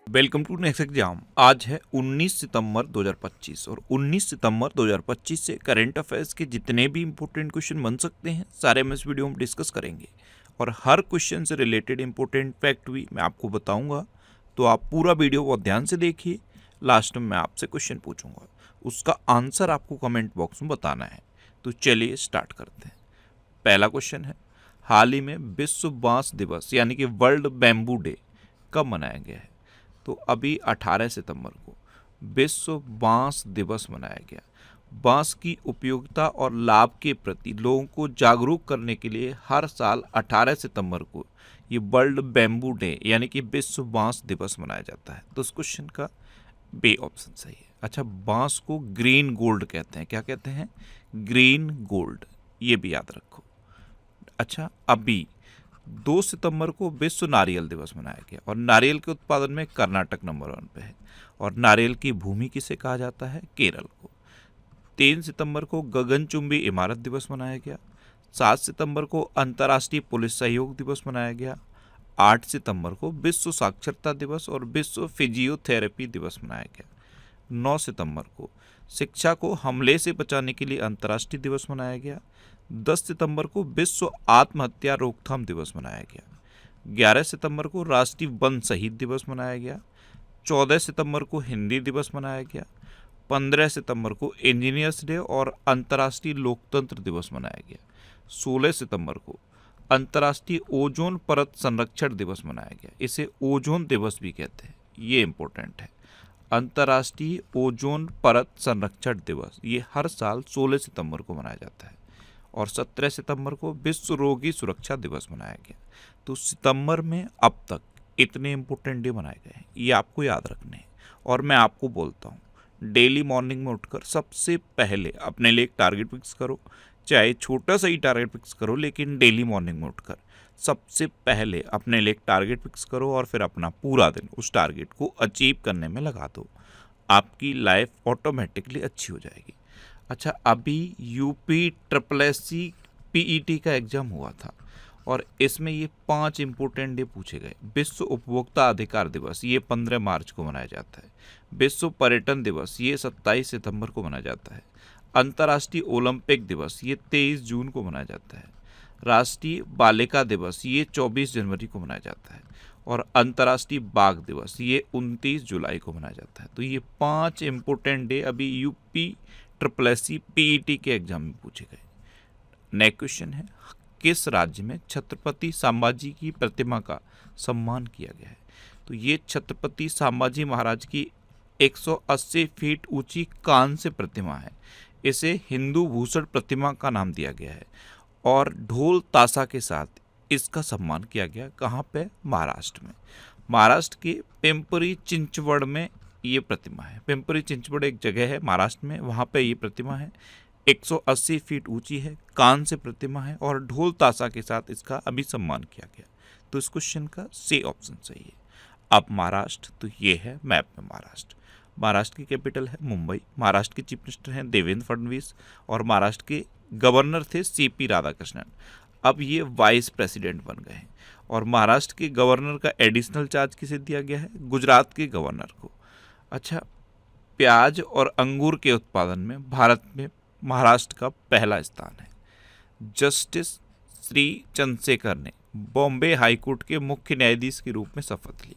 Welcome to next exam. आज है 19 सितंबर 2025 और 19 सितंबर 2025 से करंट अफेयर्स के जितने भी इंपॉर्टेंट क्वेश्चन बन सकते हैं सारे हम इस वीडियो में डिस्कस करेंगे और हर क्वेश्चन से रिलेटेड इंपॉर्टेंट फैक्ट भी मैं आपको बताऊंगा। तो आप पूरा वीडियो बहुत ध्यान से देखिए। लास्ट में मैं आपसे क्वेश्चन पूछूंगा, उसका आंसर आपको कमेंट बॉक्स में बताना है। तो चलिए स्टार्ट करते हैं। पहला क्वेश्चन है, हाल ही में विश्व बांस दिवस यानी कि वर्ल्ड बैम्बू डे कब मनाया गया है? तो अभी 18 सितंबर को विश्व बांस दिवस मनाया गया। बांस की उपयोगिता और लाभ के प्रति लोगों को जागरूक करने के लिए हर साल 18 सितंबर को ये वर्ल्ड बैम्बू डे यानी कि विश्व बांस दिवस मनाया जाता है। तो इस क्वेश्चन का बी ऑप्शन सही है। अच्छा, बांस को ग्रीन गोल्ड कहते हैं। क्या कहते हैं? ग्रीन गोल्ड, ये भी याद रखो। अच्छा, अभी 2 सितंबर को विश्व नारियल दिवस मनाया गया और नारियल के उत्पादन में कर्नाटक नंबर 1 पे है और नारियल की भूमि किसे कहा जाता है? केरल को। 3 सितंबर को गगनचुंबी इमारत दिवस मनाया गया। 7 सितंबर को अंतर्राष्ट्रीय पुलिस सहयोग दिवस मनाया गया। 8 सितंबर को विश्व साक्षरता दिवस और विश्व फिजियोथेरेपी दिवस मनाया गया। 9 सितंबर को शिक्षा को हमले से बचाने के लिए अंतर्राष्ट्रीय दिवस मनाया गया। 10 सितंबर को विश्व आत्महत्या रोकथाम दिवस मनाया गया। 11 सितंबर को राष्ट्रीय वन शहीद दिवस मनाया गया। 14 सितंबर को हिंदी दिवस मनाया गया। 15 सितंबर को इंजीनियर्स डे और अंतर्राष्ट्रीय लोकतंत्र दिवस मनाया गया। 16 सितंबर को अंतर्राष्ट्रीय ओजोन परत संरक्षण दिवस मनाया गया। इसे ओजोन दिवस भी कहते हैं, ये इंपॉर्टेंट है। अंतर्राष्ट्रीय ओजोन परत संरक्षण दिवस ये हर साल 16 सितंबर को मनाया जाता है और 17 सितंबर को विश्व रोगी सुरक्षा दिवस मनाया गया। तो सितंबर में अब तक इतने इंपॉर्टेंट डे मनाए गए हैं, ये आपको याद रखने हैं। और मैं आपको बोलता हूँ, डेली मॉर्निंग में उठकर सबसे पहले अपने लिए एक टारगेट फिक्स करो, चाहे छोटा सा ही टारगेट फिक्स करो, लेकिन डेली मॉर्निंग में उठकर सबसे पहले अपने लिए एक टारगेट फिक्स करो और फिर अपना पूरा दिन उस टारगेट को अचीव करने में लगा दो। आपकी लाइफ ऑटोमेटिकली अच्छी हो जाएगी। अच्छा, अभी यूपी SSC PET का एग्जाम हुआ था और इसमें ये 5 इंपॉर्टेंट डे पूछे गए। विश्व उपभोक्ता अधिकार दिवस ये 15 मार्च को मनाया जाता है। विश्व पर्यटन दिवस ये 27 सितंबर को मनाया जाता है। अंतर्राष्ट्रीय ओलंपिक दिवस ये 23 जून को मनाया जाता है। राष्ट्रीय बालिका दिवस ये 24 जनवरी को मनाया जाता है और अंतर्राष्ट्रीय बाघ दिवस ये 29 जुलाई को मनाया जाता है। तो ये 5 इंपॉर्टेंट डे अभी यूपी SSC PET के एग्जाम में पूछे गए। नेक्स्ट क्वेश्चन है, किस राज्य में छत्रपति संभाजी की प्रतिमा का सम्मान किया गया है? तो ये छत्रपति संभाजी महाराज की 180 फीट ऊंची कांस्य प्रतिमा है। इसे हिंदू भूषण प्रतिमा का नाम दिया गया है और ढोल ताशा के साथ इसका सम्मान किया गया। कहाँ पे? महाराष्ट्र में। महाराष्ट्र के पिंपरी चिंचवड़ में ये प्रतिमा है। पिंपरी चिंचवड़ एक जगह है महाराष्ट्र में, वहाँ पे ये प्रतिमा है। 180 फीट ऊंची है, कांस्य प्रतिमा है और ढोल ताशा के साथ इसका अभी सम्मान किया गया। तो इस क्वेश्चन का सी ऑप्शन सही है। अब महाराष्ट्र, तो ये है मैप में महाराष्ट्र। महाराष्ट्र की कैपिटल है मुंबई। महाराष्ट्र के चीफ मिनिस्टर हैं देवेंद्र फडणवीस और महाराष्ट्र के गवर्नर थे CP राधाकृष्णन। अब ये वाइस प्रेसिडेंट बन गए हैं और महाराष्ट्र के गवर्नर का एडिशनल चार्ज किसे दिया गया है? गुजरात के गवर्नर को। अच्छा, प्याज और अंगूर के उत्पादन में भारत में महाराष्ट्र का पहला स्थान है। जस्टिस श्री चंद्रशेखर ने बॉम्बे हाईकोर्ट के मुख्य न्यायाधीश के रूप में शपथ ली।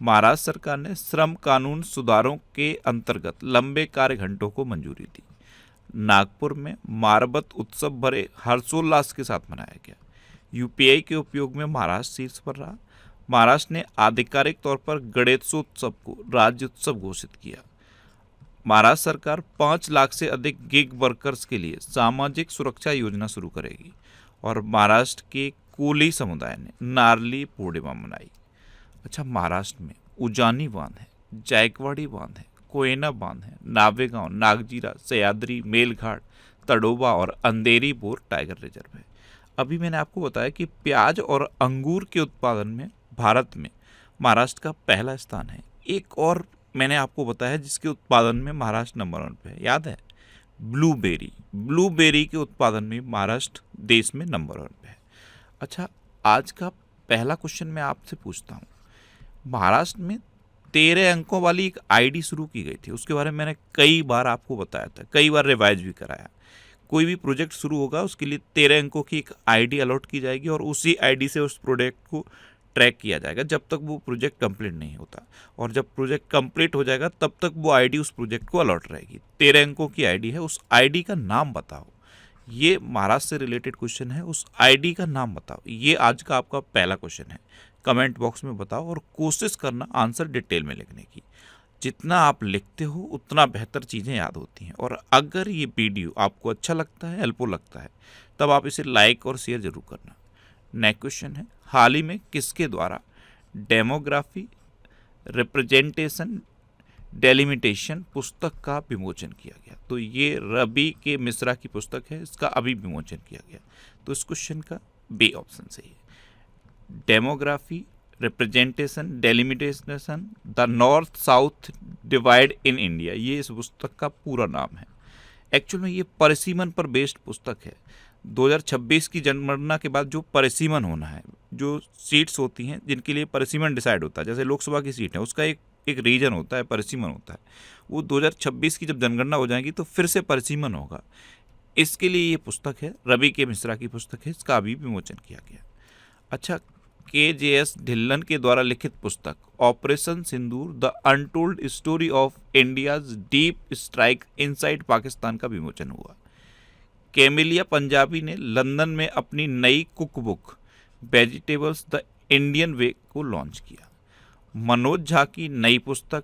महाराष्ट्र सरकार ने श्रम कानून सुधारों के अंतर्गत लंबे कार्य घंटों को मंजूरी दी। नागपुर में मारबत उत्सव बड़े हर्षोल्लास के साथ मनाया गया। UPI के उपयोग में महाराष्ट्र शीर्ष पर रहा। महाराष्ट्र ने आधिकारिक तौर पर गणेशोत्सव को राज्य उत्सव घोषित किया। महाराष्ट्र सरकार 5 लाख से अधिक गिग वर्कर्स के लिए सामाजिक सुरक्षा योजना शुरू करेगी और महाराष्ट्र के कोली समुदाय ने नारली पूर्णिमा मनाई। अच्छा, महाराष्ट्र में उजानी बांध है, जायकवाड़ी बांध है, कोयना बांध है, नावेगांव, नागजीरा, सह्याद्री, मेलघाट, तड़ोबा और अंधेरी बोर टाइगर रिजर्व है। अभी मैंने आपको बताया कि प्याज और अंगूर के उत्पादन में भारत में महाराष्ट्र का पहला स्थान है। एक और मैंने आपको बताया जिसके उत्पादन में महाराष्ट्र नंबर 1 पे है, याद है? ब्लूबेरी। ब्लूबेरी के उत्पादन में महाराष्ट्र देश में नंबर 1 पे है। अच्छा, आज का पहला क्वेश्चन मैं आपसे पूछता हूँ, महाराष्ट्र में 13 अंकों वाली एक आईडी शुरू की गई थी, उसके बारे में मैंने कई बार आपको बताया था, कई बार रिवाइज भी कराया। कोई भी प्रोजेक्ट शुरू होगा उसके लिए 13 अंकों की एक आईडी अलॉट की जाएगी और उसी आईडी से उस प्रोजेक्ट को ट्रैक किया जाएगा जब तक वो प्रोजेक्ट कंप्लीट नहीं होता, और जब प्रोजेक्ट कंप्लीट हो जाएगा तब तक वो आईडी उस प्रोजेक्ट को अलॉट रहेगी। 13 अंकों की आईडी है, उस आईडी का नाम बताओ। ये महाराष्ट्र से रिलेटेड क्वेश्चन है, उस आईडी का नाम बताओ। ये आज का आपका पहला क्वेश्चन है। कमेंट बॉक्स में बताओ और कोशिश करना आंसर डिटेल में लिखने की। जितना आप लिखते हो उतना बेहतर चीज़ें याद होती हैं। और अगर ये वीडियो आपको अच्छा लगता है, हेल्पफुल लगता है, तब आप इसे लाइक और शेयर जरूर करना। नेक्स्ट क्वेश्चन है, हाल ही में किसके द्वारा डेमोग्राफी रिप्रेजेंटेशन डेलिमिटेशन पुस्तक का विमोचन किया गया? तो ये रवि के मिश्रा की पुस्तक है, इसका अभी विमोचन किया गया। तो इस क्वेश्चन का बी ऑप्शन सही है। Demography representation delimitation the north south divide in India, ये इस पुस्तक का पूरा नाम है। एक्चुअल में ये परिसीमन पर बेस्ड पुस्तक है। 2026 की जनगणना के बाद जो परिसीमन होना है, जो सीट्स होती हैं जिनके लिए परिसीमन डिसाइड होता है, जैसे लोकसभा की सीट है उसका एक रीजन होता है, परिसीमन होता है, वो 2026 की जब जनगणना हो जाएगी तो फिर से परिसीमन होगा। इसके लिए ये पुस्तक है, रवि के मिश्रा की पुस्तक है, इसका अभी विमोचन किया गया। अच्छा, KJS ढिल्लन के द्वारा लिखित पुस्तक operation Sindoor the untold story of India's deep strike inside Pakistan का विमोचन हुआ। कैमिलिया पंजाबी ने लंदन में अपनी नई cook book vegetables the Indian way को लॉन्च किया। मनोज झा की नई पुस्तक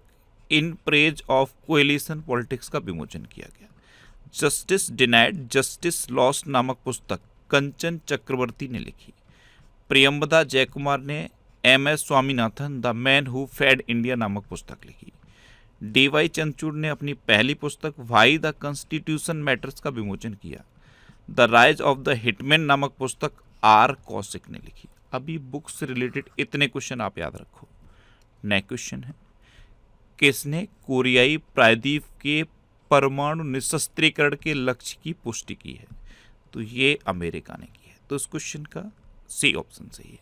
in praise of coalition politics का विमोचन किया गया। जस्टिस डिनाइड जस्टिस लॉस्ट नामक पुस्तक कंचन चक्रवर्ती ने लिखी। प्रियंबदा जयकुमार ने MS Swaminathan the man who fed India नामक पुस्तक लिखी। DY चंद्रचूड़ ने अपनी पहली पुस्तक वाई द कॉन्स्टिट्यूशन मैटर्स का विमोचन किया। The rise of the hitman नामक पुस्तक R कौशिक ने लिखी। अभी बुक्स से रिलेटेड इतने क्वेश्चन आप याद रखो। नेक्स्ट क्वेश्चन है, किसने कोरियाई प्रायद्वीप के परमाणु निशस्त्रीकरण के लक्ष्य की पुष्टि की है? तो ये अमेरिका ने की है। तो इस क्वेश्चन का सी ऑप्शन सही है।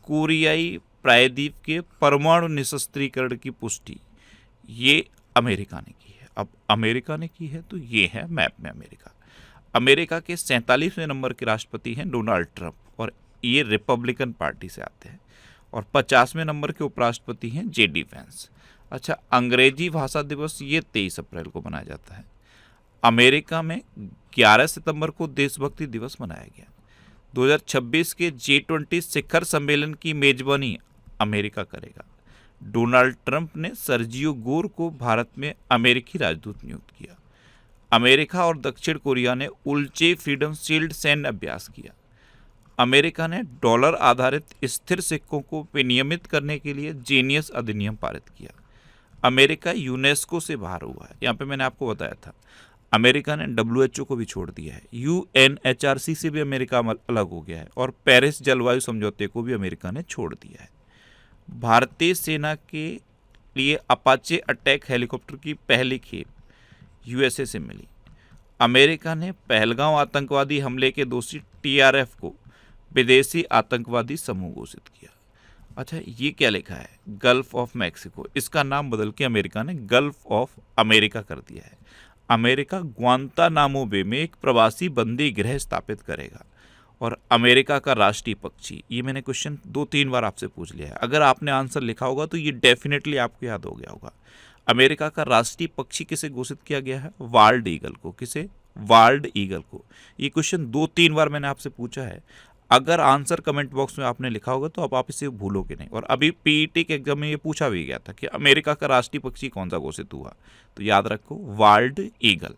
कोरियाई प्रायद्वीप के परमाणु निशस्त्रीकरण की पुष्टि ये अमेरिका ने की है। अब अमेरिका ने की है तो ये है मैप में अमेरिका। अमेरिका के 47वें नंबर के राष्ट्रपति हैं डोनाल्ड ट्रंप और ये रिपब्लिकन पार्टी से आते हैं। और 50वें नंबर के उपराष्ट्रपति हैं JD वैंस। अच्छा, अंग्रेजी भाषा दिवस ये 23 अप्रैल को मनाया जाता है। अमेरिका में 11 सितंबर को देशभक्ति दिवस मनाया गया। 2026 के G20 शिखर सम्मेलन की मेजबानी अमेरिका करेगा। डोनाल्ड ट्रंप ने सर्जियो गोर को भारत में अमेरिकी राजदूत नियुक्त किया। अमेरिका और दक्षिण कोरिया ने उल्चे फ्रीडम शील्ड सैन्य अभ्यास किया। अमेरिका ने डॉलर आधारित स्थिर सिक्कों को विनियमित करने के लिए जीनियस अधिनियम पारित किया। अमेरिका यूनेस्को से बाहर हुआ है। यहाँ पे मैंने आपको बताया था अमेरिका ने WHO को भी छोड़ दिया है। UNHRC से भी अमेरिका अलग हो गया है और पेरिस जलवायु समझौते को भी अमेरिका ने छोड़ दिया है। भारतीय सेना के लिए अपाचे अटैक हेलीकॉप्टर की पहली खेप USA से मिली। अमेरिका ने पहलगांव आतंकवादी हमले के दोषी TRF को विदेशी आतंकवादी समूह घोषित किया। अच्छा, ये क्या लिखा है? Gulf of Mexico. इसका नाम बदल के अमेरिका ने गल्फ ऑफ अमेरिका कर दिया है। अमेरिका ग्वांतानामो बे में एक प्रवासी बंदी गृह स्थापित करेगा। और अमेरिका का राष्ट्रीय पक्षी, ये मैंने क्वेश्चन 2-3 बार आपसे पूछ लिया है। अगर आपने आंसर लिखा होगा तो ये डेफिनेटली आपको याद हो गया होगा। अमेरिका का राष्ट्रीय पक्षी किसे घोषित किया गया है? वाल्ड ईगल को। किसे? वाल्ड ईगल को। ये क्वेश्चन 2-3 बार मैंने आपसे पूछा है। अगर आंसर कमेंट बॉक्स में आपने लिखा होगा तो अब आप इसे भूलोगे नहीं। और अभी PET के एग्जाम में ये पूछा भी गया था कि अमेरिका का राष्ट्रीय पक्षी कौन सा घोषित हुआ, तो याद रखो वाल्ड ईगल।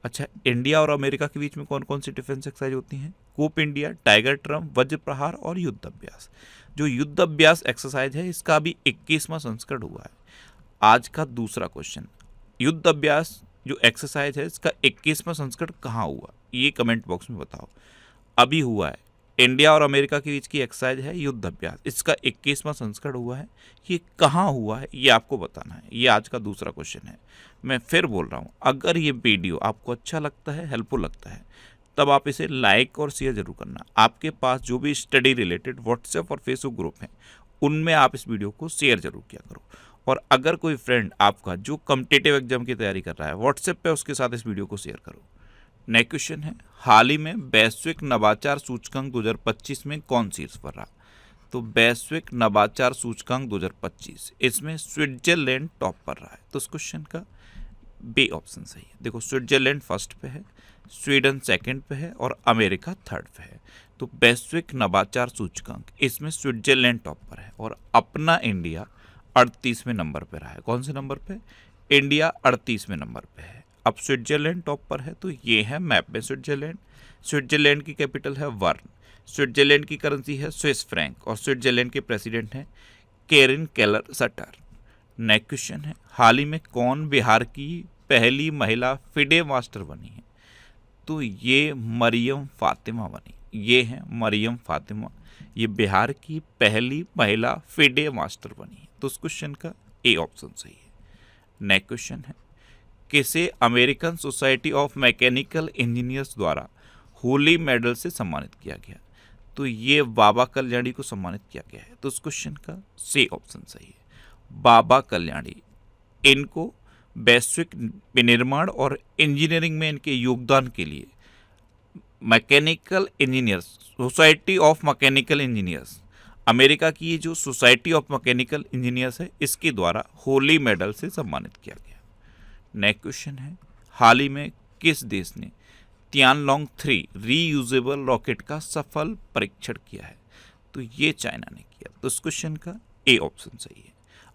अच्छा, इंडिया और अमेरिका के बीच में कौन कौन सी डिफेंस एक्सरसाइज होती हैं? कूप इंडिया, टाइगर ट्रम्प, वज्र प्रहार और युद्ध अभ्यास। जो युद्ध अभ्यास एक्सरसाइज है इसका अभी 21वां संस्करण हुआ है। आज का दूसरा क्वेश्चन, युद्ध अभ्यास जो एक्सरसाइज है इसका 21वां संस्करण कहाँ हुआ? ये कमेंट बॉक्स में बताओ। अभी हुआ है। इंडिया और अमेरिका के बीच की एक्सरसाइज है युद्ध अभ्यास, इसका 21वां संस्करण हुआ है। ये कहाँ हुआ है ये आपको बताना है। ये आज का दूसरा क्वेश्चन है। मैं फिर बोल रहा हूँ, अगर ये वीडियो आपको अच्छा लगता है, हेल्पफुल लगता है, तब आप इसे लाइक और शेयर जरूर करना। आपके पास जो भी स्टडी रिलेटेड व्हाट्सएप और फेसबुक ग्रुप हैं उनमें आप इस वीडियो को शेयर जरूर किया करो। और अगर कोई फ्रेंड आपका जो कॉम्पिटिटिव एग्जाम की तैयारी कर रहा है, व्हाट्सएप पे उसके साथ इस वीडियो को शेयर करो। नेक्स्ट क्वेश्चन है, हाल ही में वैश्विक नवाचार सूचकांक 2025 में कौन शीर्ष पर रहा? तो वैश्विक नवाचार सूचकांक 2025, इसमें स्विट्जरलैंड टॉप पर रहा है। तो इस क्वेश्चन का बी ऑप्शन सही है। देखो, स्विट्जरलैंड फर्स्ट पे है, स्वीडन सेकंड पे है और अमेरिका थर्ड पे है। तो वैश्विक नवाचार सूचकांक इसमें स्विट्जरलैंड टॉप पर है और अपना इंडिया 38वें नंबर पे रहा है। कौन से नंबर पे? इंडिया 38वें नंबर पे है। अब स्विट्जरलैंड टॉप पर है, तो ये है मैप में स्विट्जरलैंड। स्विट्जरलैंड की कैपिटल है बर्न, स्विट्जरलैंड की करेंसी है स्विस फ्रैंक और स्विट्जरलैंड के प्रेसिडेंट हैं Karin Keller Sutter. Next question है, हाल ही में कौन बिहार की पहली महिला फिडे मास्टर बनी है? तो ये मरियम फातिमा बनी। ये है मरियम फातिमा, ये बिहार की पहली महिला फिडे मास्टर बनी है। तो उस क्वेश्चन का ए ऑप्शन सही है। नेक्स्ट क्वेश्चन है, किसे American society of mechanical engineers द्वारा होली मेडल से सम्मानित किया गया? तो ये बाबा कल्याणी को सम्मानित किया गया है। तो उस क्वेश्चन का सी ऑप्शन सही है। बाबा कल्याणी, इनको वैश्विक विनिर्माण और इंजीनियरिंग में इनके योगदान के लिए mechanical engineers, society of mechanical engineers, America की ये जो सोसाइटी ऑफ मैकेनिकल इंजीनियर्स है, इसके द्वारा होली मेडल से सम्मानित किया गया। नेक्स्ट क्वेश्चन है, हाल ही में किस देश ने तियानलोंग 3 रीयूजेबल रॉकेट का सफल परीक्षण किया है? तो ये चाइना ने किया। तो इस क्वेश्चन का ए ऑप्शन सही है।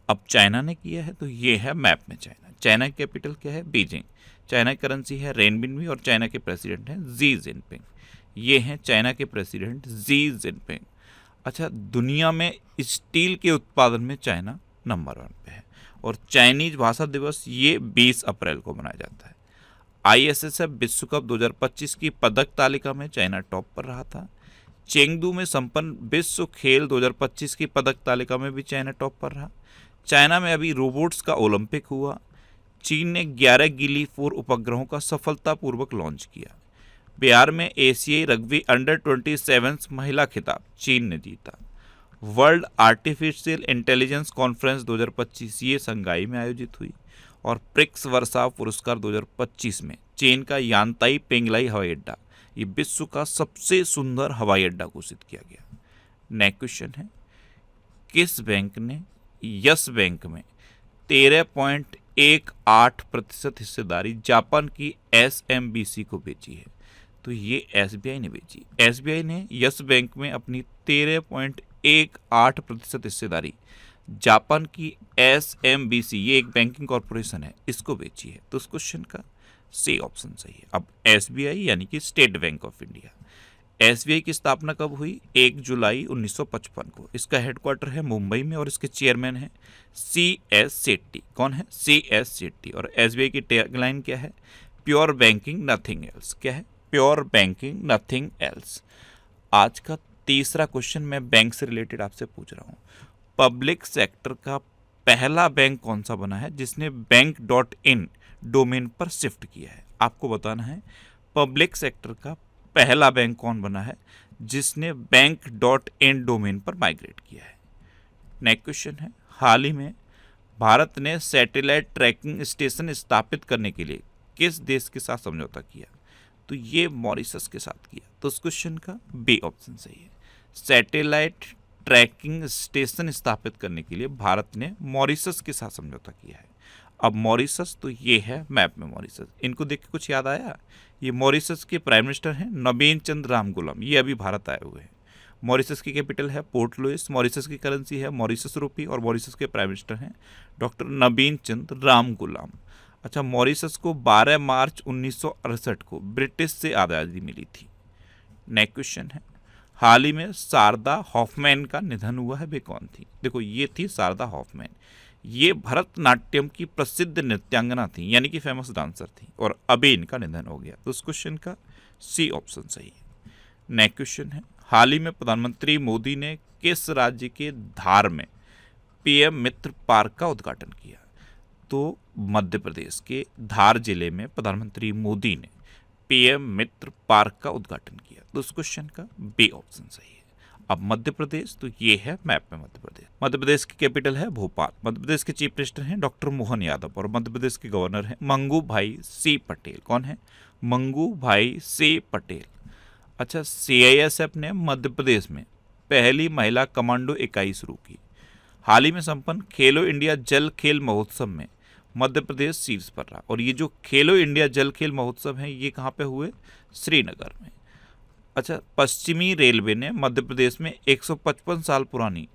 अब चाइना ने किया है, तो ये है मैप में चाइना। चाइना की कैपिटल क्या है? बीजिंग। चाइना की करेंसी है रेनबिनबी और चाइना के प्रेसिडेंट हैं जी जिनपिंग। ये हैं चाइना के प्रेसिडेंट जी जिनपिंग। अच्छा, दुनिया में स्टील के उत्पादन में चाइना नंबर 1 पे है और चाइनीज भाषा दिवस ये 20 अप्रैल को मनाया जाता है। ISSF विश्व कप 2025 की पदक तालिका में चाइना टॉप पर रहा था। चेंगदू में संपन्न विश्व खेल 2025 की पदक तालिका में भी चाइना टॉप पर रहा। चाइना में अभी रोबोट्स का ओलंपिक हुआ। चीन ने 11 गिली 4 उपग्रहों का सफलतापूर्वक लॉन्च किया। बिहार में एशियाई रग्बी अंडर 27 महिला खिताब चीन ने जीता। वर्ल्ड आर्टिफिशियल इंटेलिजेंस कॉन्फ्रेंस 2025 ये शंघाई में आयोजित हुई और प्रिक्स वर्साव पुरस्कार 2025 में चीन का यांताई पेंगलाई हवाई अड्डा ये विश्व का सबसे सुंदर हवाई अड्डा घोषित किया गया। नेक्स्ट क्वेश्चन है, किस बैंक ने यस बैंक में 13.18% हिस्सेदारी जापान की SMBC को बेची है? तो ये SBI ने बेची। SBI ने यस बैंक में अपनी 13.18% हिस्सेदारी जापान की SMBC, ये एक बैंकिंग कॉरपोरेशन है, इसको बेची है। तो उस क्वेश्चन का सी ऑप्शन सही है। अब SBI यानी कि state bank of India, SBI की स्थापना कब हुई? 1 जुलाई 1955 को। इसका हेडक्वार्टर है मुंबई में और इसके चेयरमैन है CS सेट्टी। कौन है? CS सेट्टी। और SBI की टैगलाइन क्या है? Pure banking nothing else. क्या है? Pure banking nothing else. आज का तीसरा क्वेश्चन मैं बैंक से रिलेटेड आपसे पूछ रहा हूँ। पब्लिक सेक्टर का पहला बैंक कौन सा बना है जिसने बैंक.in डोमेन पर शिफ्ट किया है? आपको बताना है पब्लिक सेक्टर का पहला बैंक कौन बना है जिसने बैंक.in डोमेन पर माइग्रेट किया है। नेक्स्ट क्वेश्चन है, हाल ही में भारत ने सैटेलाइट ट्रैकिंग स्टेशन स्थापित करने के लिए किस देश के साथ समझौता किया? तो ये मॉरिशस के साथ किया। तो इस क्वेश्चन का बी ऑप्शन सही है। सैटेलाइट ट्रैकिंग स्टेशन स्थापित करने के लिए भारत ने मॉरिशस के साथ समझौता किया है। अब मॉरिशस, तो ये है मैप में मॉरिशस। इनको देख के कुछ याद आया? ये मॉरिशस के प्राइम मिनिस्टर हैं नवीन चंद्र रामगुलाम, ये अभी भारत आए हुए हैं। मॉरिशस की कैपिटल है पोर्ट लुइस, मॉरिशस की करेंसी है मॉरिशस रुपी और मॉरिशस के प्राइम मिनिस्टर हैं डॉक्टर नवीन चंद्र रामगुलाम। अच्छा, मॉरिशस को 12 मार्च 1968 को ब्रिटिश से आज़ादी मिली थी। नेक्स्ट क्वेश्चन है, हाल ही में शारदा हॉफमैन का निधन हुआ है, वे कौन थी? देखो, ये थी शारदा हॉफमैन। ये भरतनाट्यम की प्रसिद्ध नृत्यांगना थी, यानी कि फेमस डांसर थी और अभी इनका निधन हो गया। तो उस क्वेश्चन का सी ऑप्शन सही है। नेक्स्ट क्वेश्चन है, हाल ही में प्रधानमंत्री मोदी ने किस राज्य के धार में PM मित्र पार्क का उद्घाटन किया? तो मध्य प्रदेश के धार जिले में प्रधानमंत्री मोदी ने PM मित्र पार्क का उद्घाटन किया। तो उस क्वेश्चन का बी ऑप्शन सही है। अब मध्य प्रदेश, तो ये है मैप में मध्य प्रदेश। मध्य प्रदेश की कैपिटल है भोपाल। मध्य प्रदेश के चीफ मिनिस्टर हैं डॉक्टर मोहन यादव और मध्य प्रदेश के गवर्नर हैं मंगू भाई सी पटेल। कौन है? मंगू भाई सी पटेल। अच्छा, CISF ने मध्य प्रदेश में पहली महिला कमांडो इकाई शुरू की। हाल ही में संपन्न खेलो इंडिया जल खेल महोत्सव में मध्य प्रदेश शीर्ष पर रहा। और ये जो खेलो इंडिया जल खेल महोत्सव है ये कहाँ पे हुए? श्रीनगर में। अच्छा, पश्चिमी रेलवे ने मध्य प्रदेश में 155 साल पुरानी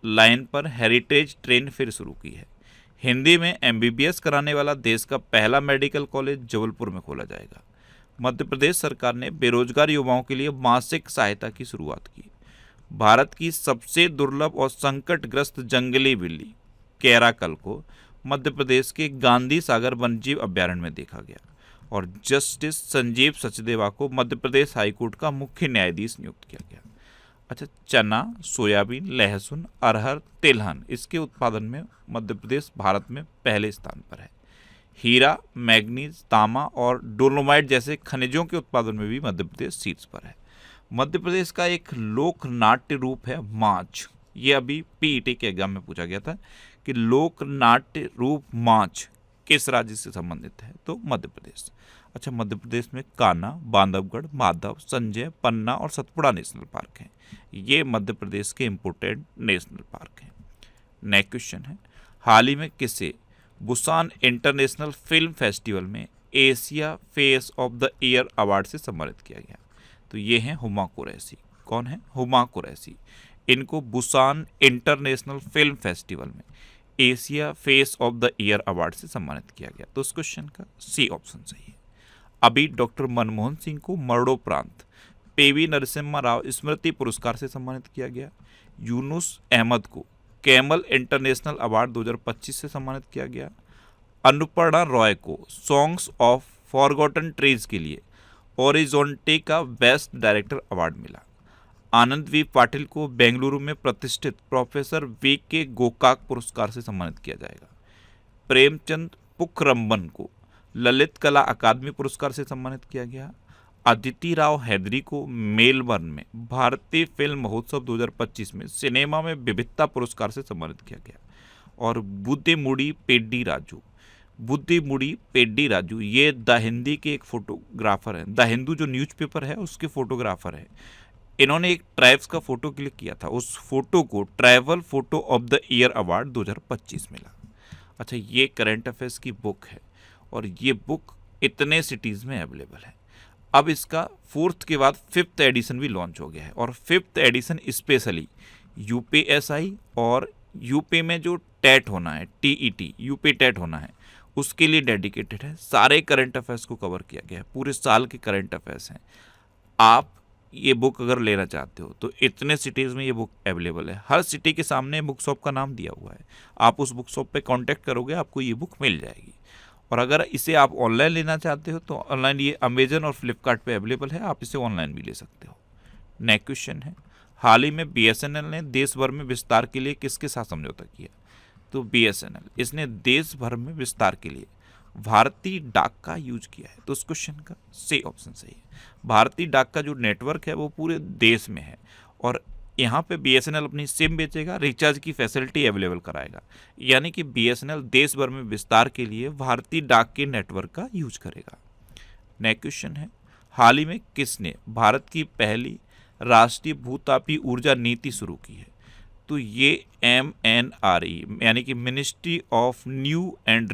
लाइन पर हेरिटेज ट्रेन फिर शुरू की है। हिंदी में MBBS कराने वाला देश का पहला मेडिकल कॉलेज जबलपुर में खोला जाएगा। मध्य प्रदेश सरकार ने बेरोजगार युवाओं के लिए मासिक सहायता की शुरुआत की। भारत की सबसे दुर्लभ और संकटग्रस्त जंगली बिल्ली कैराकल को मध्य प्रदेश के गांधी सागर वन्यजीव अभ्यारण्य में देखा गया। और जस्टिस संजीव सचदेवा को मध्य प्रदेश हाईकोर्ट का मुख्य न्यायाधीश नियुक्त किया गया। अच्छा, चना, सोयाबीन, लहसुन, अरहर, तिलहन, इसके उत्पादन में मध्य प्रदेश भारत में पहले स्थान पर है। हीरा, मैग्नीज, तांबा और डोलोमाइट जैसे खनिजों के उत्पादन में भी मध्य प्रदेश शीर्ष पर है। मध्य प्रदेश का एक लोक नाट्य रूप है माछ। ये अभी PET के एग्जाम में पूछा गया था कि लोक नाट्य रूप माछ किस राज्य से संबंधित है? तो मध्य प्रदेश। अच्छा, मध्य प्रदेश में कान्हा, बांधवगढ़, माधव, संजय, पन्ना और सतपुड़ा नेशनल पार्क हैं। ये मध्य प्रदेश के इम्पोर्टेंट नेशनल पार्क हैं। नेक्स्ट क्वेश्चन है, हाल ही में किसे बुसान इंटरनेशनल फिल्म फेस्टिवल में Asia face of the year award से सम्मानित किया गया? तो ये हैं हुमा कुरैशी। कौन है? हुमा कुरैशी। इनको बुसान इंटरनेशनल फिल्म फेस्टिवल में Asia face of the year award से सम्मानित किया गया। तो उस क्वेश्चन का सी ऑप्शन सही है। अभी डॉक्टर मनमोहन सिंह को मरणोपरांत PV नरसिम्हा राव स्मृति पुरस्कार से सम्मानित किया गया। यूनुस अहमद को कैमल इंटरनेशनल अवार्ड 2025 से सम्मानित किया गया। अन्नपूर्णा रॉय को सॉन्ग्स ऑफ फॉरगॉटन ट्रीज के लिए ओरिजोंटे का बेस्ट डायरेक्टर अवार्ड मिला। आनंद V पाटिल को बेंगलुरु में प्रतिष्ठित प्रोफेसर VK गोकाक पुरस्कार से सम्मानित किया जाएगा। प्रेमचंद पुखरम्बन को ललित कला अकादमी पुरस्कार से सम्मानित किया गया। अदिति राव हैदरी को मेलबर्न में भारतीय फिल्म महोत्सव 2025 में सिनेमा में विविधता पुरस्कार से सम्मानित किया गया। और बुद्धिमुडी पेड्डी राजू ये द हिंदी के एक फोटोग्राफर हैं। द हिंदू जो न्यूज़पेपर है उसके फोटोग्राफर है। इन्होंने एक ट्राइब्स का फोटो क्लिक किया था, उस फोटो को travel photo of the year award 2025 मिला। अच्छा, ये करंट अफेयर्स की बुक है और ये बुक इतने सिटीज़ में अवेलेबल है। अब इसका 4th के बाद 5th एडिशन भी लॉन्च हो गया है और 5th एडिशन स्पेशली UPSI और यूपी में जो टेट होना है, TET यूपी टेट होना है, उसके लिए डेडिकेटेड है। सारे करंट अफेयर्स को कवर किया गया है, पूरे साल के करंट अफेयर्स हैं। आप ये बुक अगर लेना चाहते हो तो इतने सिटीज़ में ये बुक अवेलेबल है। हर सिटी के सामने बुक शॉप का नाम दिया हुआ है, आप उस बुक शॉप पे कांटेक्ट करोगे आपको ये बुक मिल जाएगी। और अगर इसे आप ऑनलाइन लेना चाहते हो तो ऑनलाइन ये अमेजन और फ्लिपकार्ट पे अवेलेबल है, आप इसे ऑनलाइन भी ले सकते हो। नेक्स्ट क्वेश्चन है, हाल ही में BSNL ने देश भर में विस्तार के लिए किसके साथ समझौता किया? तो BSNL इसने देश भर में विस्तार के लिए भारतीय डाक का यूज किया है। तो उस क्वेश्चन का सही ऑप्शन सही है। भारतीय डाक का जो नेटवर्क है वो पूरे देश में है और यहाँ पे BSNL अपनी सिम बेचेगा, रिचार्ज की फैसिलिटी अवेलेबल कराएगा। यानी कि BSNL देश भर में विस्तार के लिए भारतीय डाक के नेटवर्क का यूज करेगा। नेक्स्ट क्वेश्चन है, हाल ही में किसने भारत की पहली राष्ट्रीय भूतापीय ऊर्जा नीति शुरू की है? तो ये MNRE यानी कि ministry of new and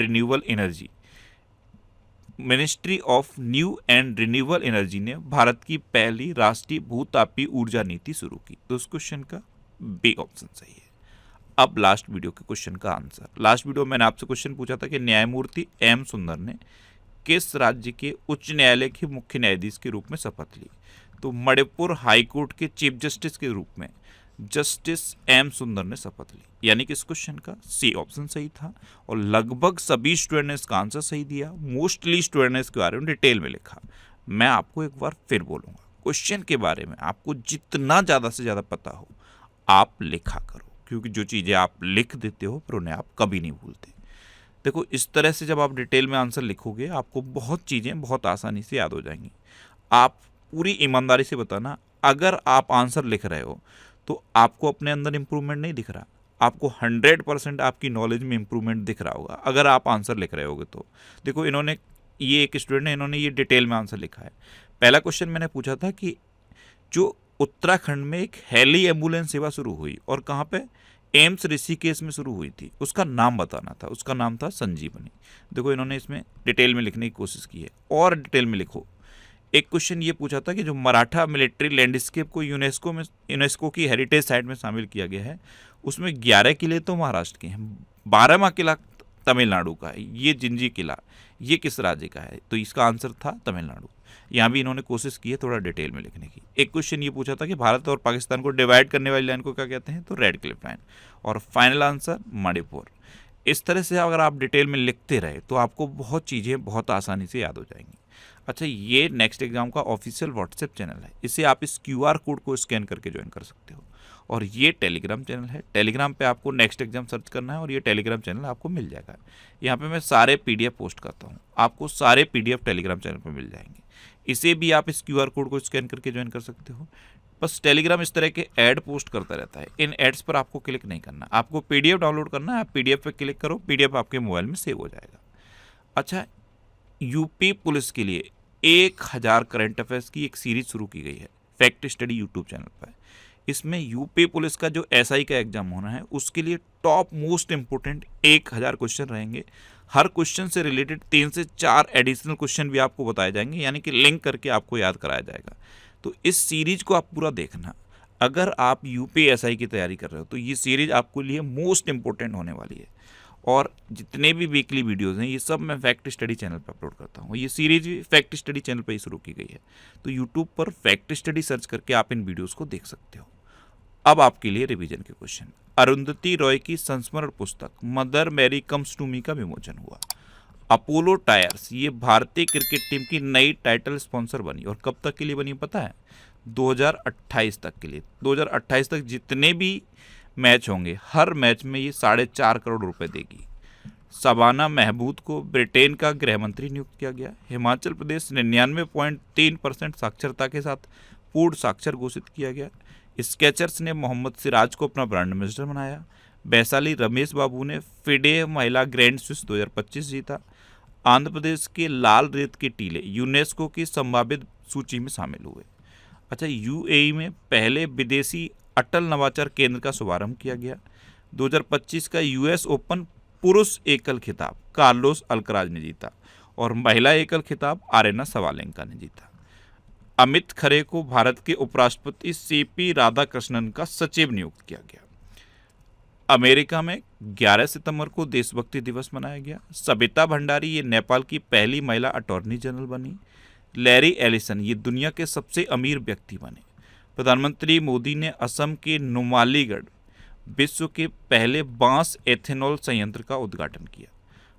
renewable energy ने भारत की पहली राष्ट्रीय भूतापीय ऊर्जा नीति शुरू की। तो उस क्वेश्चन का बी ऑप्शन सही है। अब लास्ट वीडियो के क्वेश्चन का आंसर। लास्ट वीडियो में मैंने आपसे क्वेश्चन पूछा था कि न्यायमूर्ति M सुंदर ने किस राज्य के उच्च न्यायालय के मुख्य न्यायाधीश के रूप में शपथ ली? तो मणिपुर हाईकोर्ट के चीफ जस्टिस के रूप में जस्टिस M सुंदर ने शपथ ली। यानी कि इस क्वेश्चन का सी ऑप्शन सही था और लगभग सभी स्टूडेंट ने इसका आंसर सही दिया। मोस्टली स्टूडेंट ने इसके बारे में डिटेल में लिखा। मैं आपको एक बार फिर बोलूँगा, क्वेश्चन के बारे में आपको जितना ज़्यादा से ज़्यादा पता हो आप लिखा करो, क्योंकि जो चीज़ें आप लिख देते हो फिर उन्हें आप कभी नहीं भूलते। देखो, इस तरह से जब आप डिटेल में आंसर लिखोगे आपको बहुत चीज़ें बहुत आसानी से याद हो जाएंगी। आप पूरी ईमानदारी से बताना, अगर आप आंसर लिख रहे हो तो आपको अपने अंदर इम्प्रूवमेंट नहीं दिख रहा, आपको 100% आपकी नॉलेज में इम्प्रूवमेंट दिख रहा होगा अगर आप आंसर लिख रहे होगे तो। देखो इन्होंने, ये एक स्टूडेंट है, इन्होंने ये डिटेल में आंसर लिखा है। पहला क्वेश्चन मैंने पूछा था कि जो उत्तराखंड में एक हेली एम्बुलेंस सेवा शुरू हुई और कहाँ पे, एम्स ऋषिकेश में शुरू हुई थी, उसका नाम बताना था, उसका नाम था संजीवनी। देखो इन्होंने इसमें डिटेल में लिखने की कोशिश की है, और डिटेल में लिखो। एक क्वेश्चन ये पूछा था कि जो मराठा मिलिट्री लैंडस्केप को यूनेस्को की हेरिटेज साइट में शामिल किया गया है, उसमें 11 किले तो महाराष्ट्र के हैं, 12वां किला तमिलनाडु का है। ये जिंजी किला ये किस राज्य का है, तो इसका आंसर था तमिलनाडु। यहाँ भी इन्होंने कोशिश की है थोड़ा डिटेल में लिखने की। एक क्वेश्चन ये पूछा था कि भारत और पाकिस्तान को डिवाइड करने वाली लाइन को क्या कहते हैं, तो रेड क्लिफ लाइन। और फाइनल आंसर मणिपुर। इस तरह से अगर आप डिटेल में लिखते रहे तो आपको बहुत चीज़ें बहुत आसानी से याद हो जाएंगी। अच्छा, ये नेक्स्ट एग्जाम का ऑफिशियल व्हाट्सएप चैनल है, इसे आप इस QR कोड को स्कैन करके ज्वाइन कर सकते हो। और ये टेलीग्राम चैनल है, टेलीग्राम पे आपको नेक्स्ट एग्जाम सर्च करना है और ये टेलीग्राम चैनल आपको मिल जाएगा। यहाँ पे मैं सारे PDF पोस्ट करता हूँ, आपको सारे PDF टेलीग्राम चैनल पर मिल जाएंगे। इसे भी आप इस QR कोड को स्कैन करके ज्वाइन कर सकते हो। बस टेलीग्राम इस तरह के ऐड पोस्ट करता रहता है, इन एड्स पर आपको क्लिक नहीं करना, आपको PDF डाउनलोड करना है। आप PDF पे क्लिक करो, PDF आपके मोबाइल में सेव हो जाएगा। अच्छा, यूपी पुलिस के लिए 1000 करंट अफेयर्स की एक सीरीज शुरू की गई है फैक्ट स्टडी यूट्यूब चैनल पर। इसमें यूपी पुलिस का जो SI का एग्जाम होना है उसके लिए टॉप मोस्ट इंपोर्टेंट 1000 क्वेश्चन रहेंगे। हर क्वेश्चन से रिलेटेड 3 से 4 एडिशनल क्वेश्चन भी आपको बताए जाएंगे, यानी कि लिंक करके आपको याद कराया जाएगा। तो इस सीरीज को आप पूरा देखना। अगर आप UPSI की तैयारी कर रहे हो तो ये सीरीज आपके लिए मोस्ट इंपॉर्टेंट होने वाली है। और जितने भी वीकली वीडियोज़ हैं ये सब मैं फैक्ट स्टडी चैनल पर अपलोड करता हूँ। ये सीरीज भी फैक्ट स्टडी चैनल पर ही शुरू की गई है, तो यूट्यूब पर फैक्ट स्टडी सर्च करके आप इन वीडियोज़ को देख सकते हो। अब आपके लिए रिवीजन के क्वेश्चन। अरुंधति रॉय की संस्मरण पुस्तक Mother Mary comes to me का विमोचन हुआ। अपोलो टायर्स ये भारतीय क्रिकेट टीम की नई टाइटल स्पॉन्सर बनी, और कब तक के लिए बनी पता है, 2028 तक के लिए। 2028 तक जितने भी मैच होंगे हर मैच में ये 4.5 करोड़ रुपए देगी। शबाना महमूद को ब्रिटेन का गृह मंत्री नियुक्त किया गया। हिमाचल प्रदेश 99.3% साक्षरता के साथ पूर्ण साक्षर घोषित किया गया। स्केचर्स ने मोहम्मद सिराज को अपना ब्रांड एम्बेसडर बनाया। वैशाली रमेश बाबू ने फिडे महिला ग्रैंड स्विस 2025 जीता। आंध्र प्रदेश के लाल रेत के टीले यूनेस्को की संभावित सूची में शामिल हुए। अच्छा, UAE में पहले विदेशी अटल नवाचार केंद्र का शुभारंभ किया गया। 2025 का US ओपन पुरुष एकल खिताब कार्लोस अल्कराज ने जीता, और महिला एकल खिताब आरेना सवालेंका ने जीता। अमित खरे को भारत के उपराष्ट्रपति CP राधाकृष्णन का सचिव नियुक्त किया गया। अमेरिका में 11 सितंबर को देशभक्ति दिवस मनाया गया। सबिता भंडारी ये नेपाल की पहली महिला अटॉर्नी जनरल बनी। लैरी एलिसन ये दुनिया के सबसे अमीर व्यक्ति बने। प्रधानमंत्री मोदी ने असम के नुमालीगढ़ विश्व के पहले बांस एथेनॉल संयंत्र का उद्घाटन किया।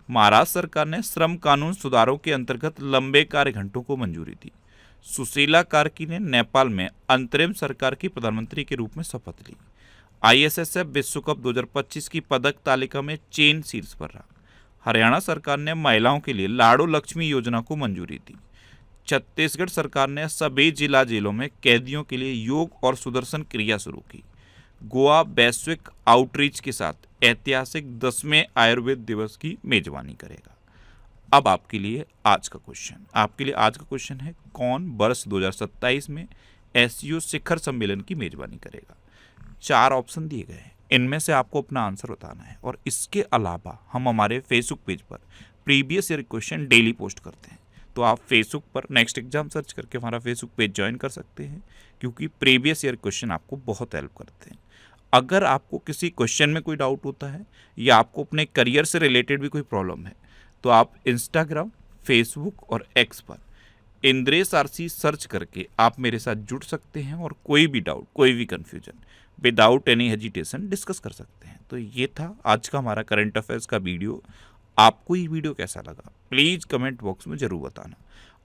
महाराष्ट्र सरकार ने श्रम कानून सुधारों के अंतर्गत लंबे कार्य घंटों को मंजूरी दी। सुशीला कार्की ने नेपाल में अंतरिम सरकार की प्रधानमंत्री के रूप में शपथ ली। ISSF विश्व कप 2025 की पदक तालिका में चीन शीर्ष पर रहा। हरियाणा सरकार ने महिलाओं के लिए लाड़ो लक्ष्मी योजना को मंजूरी दी। छत्तीसगढ़ सरकार ने सभी जिला जेलों में कैदियों के लिए योग और सुदर्शन क्रिया शुरू की। गोवा वैश्विक आउटरीच के साथ ऐतिहासिक 10वें आयुर्वेद दिवस की मेजबानी करेगा। अब आपके लिए आज का क्वेश्चन है, कौन वर्ष 2027 में SCO शिखर सम्मेलन की मेजबानी करेगा। 4 ऑप्शन दिए गए हैं, इनमें से आपको अपना आंसर बताना है। और इसके अलावा हम हमारे फेसबुक पेज पर previous year question daily post करते हैं, तो आप फेसबुक पर नेक्स्ट एग्जाम सर्च करके हमारा फेसबुक पेज ज्वाइन कर सकते हैं, क्योंकि प्रीवियस ईयर क्वेश्चन आपको बहुत हेल्प करते हैं। अगर आपको किसी क्वेश्चन में कोई डाउट होता है या आपको अपने करियर से रिलेटेड भी कोई प्रॉब्लम है, तो आप इंस्टाग्राम, फेसबुक और X पर इंद्रेश RC सर्च करके आप मेरे साथ जुड़ सकते हैं और कोई भी डाउट, कोई भी confusion without any hesitation discuss कर सकते हैं। तो ये था आज का हमारा करंट अफेयर्स का वीडियो। आपको ये वीडियो कैसा लगा प्लीज़ कमेंट बॉक्स में ज़रूर बताना।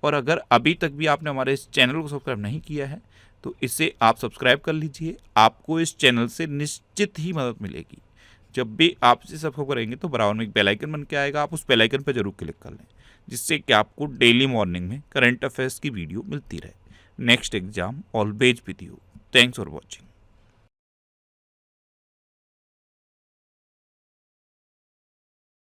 और अगर अभी तक भी आपने हमारे इस चैनल को सब्सक्राइब नहीं किया है तो इसे आप सब्सक्राइब कर लीजिए। आपको इस चैनल से निश्चित ही मदद मिलेगी। जब भी आप इसे सब्सक्राइब करेंगे तो बराबर में एक बेल आइकन बन के आएगा, आप उस बेल आइकन पर जरूर क्लिक कर लें, जिससे कि आपको डेली मॉर्निंग में करंट अफेयर्स की वीडियो मिलती रहे। Next exam always with you. Thanks for watching.